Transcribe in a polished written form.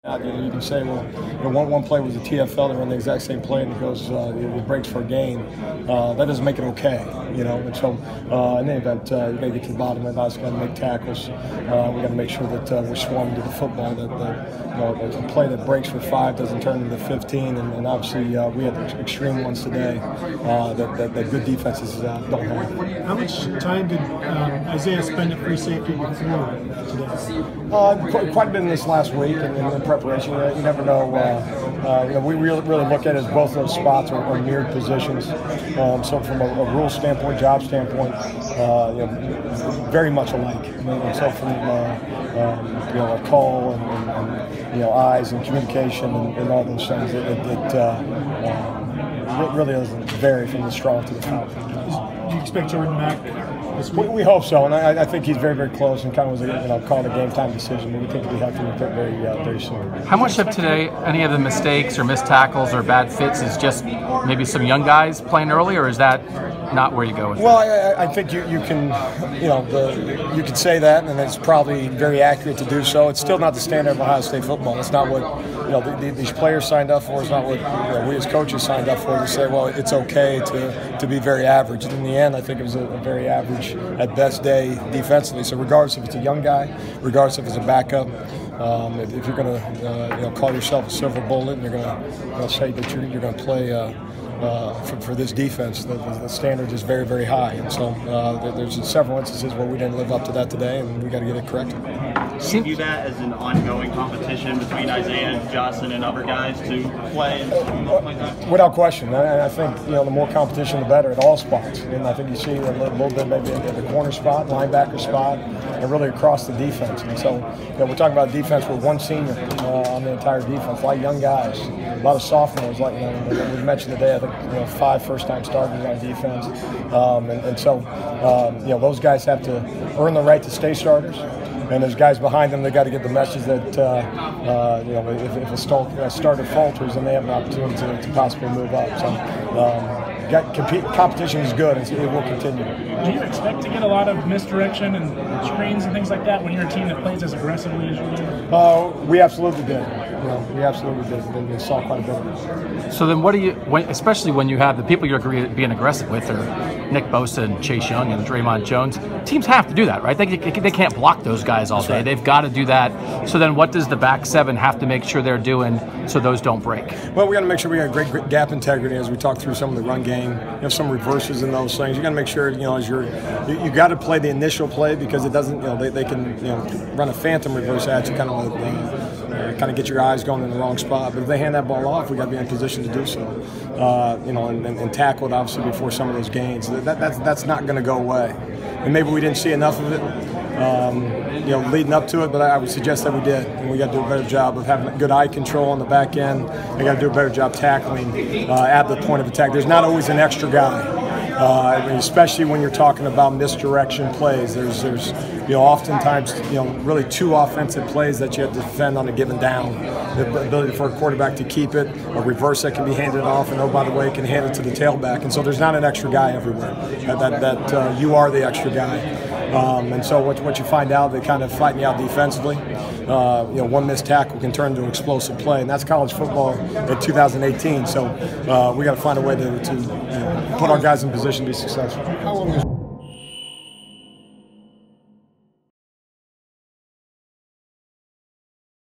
You can say, well, one play was a TFL, they run the exact same play, and it goes, it breaks for a gain. That doesn't make it okay, And so, in any event, you got to get to the bottom of it. Got to make tackles. We got to make sure that we're swarming to the football. That a play that breaks for 5 doesn't turn into 15. And obviously, we had extreme ones today that good defenses don't have. How much time did Isaiah spend at free safety before today? Quite a bit in this last week and in preparation. You never know. We really look at it as both those spots are mirrored positions. So from a rule standpoint, job standpoint, very much alike. And so from a call and eyes and communication and all those things, it really doesn't vary from the strong to the foul. Do you expect Jordan back this week? We hope so, and I think he's very close and kind of was called a game time decision, but we think he'll be healthy very soon. How much of today, any of the mistakes or missed tackles or bad fits, is just maybe some young guys playing early, or is that not where you go with Well, I think you can, you can say that, and it's probably very accurate to do so. It's still not the standard of Ohio State football. It's not what these players signed up for. It's not what we as coaches signed up for. To say, well, it's okay to be very average. And in the end, I think it was a very average at best day defensively. So regardless if it's a young guy, regardless if it's a backup, if you're going to call yourself a silver bullet, and you're going to say that you're going to play. For this defense, the standard is very high, and so there's several instances where we didn't live up to that today, and we got to get it corrected. Do you view that as an ongoing competition between Isaiah, Johnson, and other guys to play? Without question. I think the more competition, the better at all spots. And I think you see a little bit maybe at the corner spot, linebacker spot, and really across the defense. And so we're talking about defense with one senior on the entire defense, a lot of young guys, a lot of sophomores. Like we mentioned today, I think 5 first-time starters on defense, and so those guys have to earn the right to stay starters. And there's guys behind them that got to get the message that if a starter falters, then they have an opportunity to possibly move up. So competition is good, and it will continue. Do you expect to get a lot of misdirection and screens and things like that when you're a team that plays as aggressively as you do? We absolutely did. We absolutely did. We saw quite a bit of it. So then what do you, especially when you have the people you're being aggressive with are Nick Bosa and Chase Young and Draymond Jones, teams have to do that, right? They can't block those guys all day. Right. They've got to do that. So then what does the back seven have to make sure they're doing so those don't break? Well, we got to make sure we got great gap integrity as we talk through some of the run game. Some reverses in those things. You got to make sure as you got to play the initial play, because it doesn't they can run a phantom reverse at you, kind of get your eyes going in the wrong spot. But if they hand that ball off, we got to be in position to do so. And tackle it obviously before some of those gains. That's not going to go away. And maybe we didn't see enough of it, leading up to it. But I would suggest that we did, and we got to do a better job of having good eye control on the back end. We got to do a better job tackling at the point of attack. There's not always an extra guy. Especially when you're talking about misdirection plays, there's oftentimes really 2 offensive plays that you have to defend on a given down. The ability for a quarterback to keep it, a reverse that can be handed off, and by the way, can hand it to the tailback. And so there's not an extra guy everywhere. That you are the extra guy. And so what you find out, they kind of flatten you out defensively. One missed tackle can turn into an explosive play, and that's college football in 2018. So we got to find a way to put our guys in position to be successful.